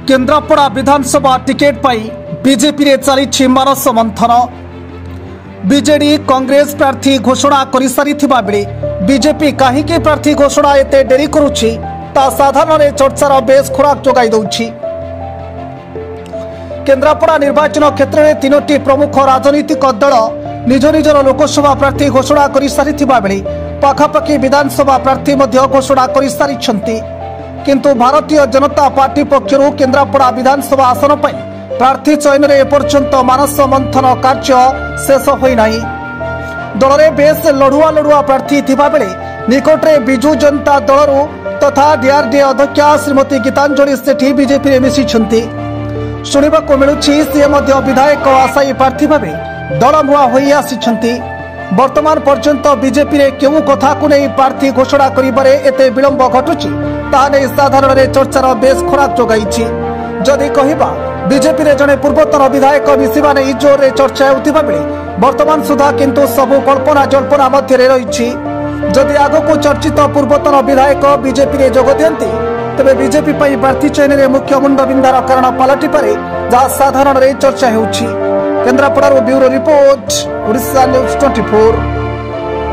केन्द्रापड़ा विधानसभा ticket पाई BJP रे चली मानस मंथन। बीजेडी कांग्रेस प्रार्थी घोषणा कर सारी बेले बीजेपी कहीं प्रार्थी घोषणा एते डेरी करुछि ता साधारण चर्चार बेस खोराक जोगाई दउछि। केन्द्रापड़ा निर्वाचन क्षेत्र में तीनोटी प्रमुख राजनीतिक दल निज निजर लोकसभा प्रार्थी घोषणा कर सारी बेले पाखापाखि विधानसभा प्रार्थी घोषणा कर सारी किंतु भारतीय जनता पार्टी पक्षर केन्द्रापड़ा विधानसभा आसन पर प्रार्थी चयन में एपर्यंत मानस मंथन कार्य शेष होना। दल में बेस लड़ुआ लड़ुआ प्रार्थी थिबा बेले निकटरे बिजु जनता दल तथा डीआरडीए अध्यक्षा श्रीमती गीतांजलि सेठी बीजेपी में मिशिछंती। शुणिबाकु मिलुछि से विधायक आशायी प्रार्थी भाव दलमुआ होई आसिछंती। वर्तमान पर्यंत बीजेपी रे केउ कथा को नहीं प्रार्थी घोषणा करिबारे एते विलंब घटुछि ताहा नै साधारण रे चर्चार बेस खोराक जोगाइछि। जदि कहिबा बीजेपी रे जने पूर्वतन विधायक मिसिबा नै जोर रे चर्चा हेउथिबा बेले वर्तमान सुधा किंतु सबु कल्पना जल्पना मध्य रे रहिछि। जदि आगको चर्चित पूर्वतन विधायक बीजेपी रे जोग दियंती तबे बीजेपी पई प्रार्थी चयन रे मुख्य मुंड बिंदार कारण पलटि पारे जहा साधारण रे चर्चा हेउछि। Kendrapara bureau report, Odisha news 24।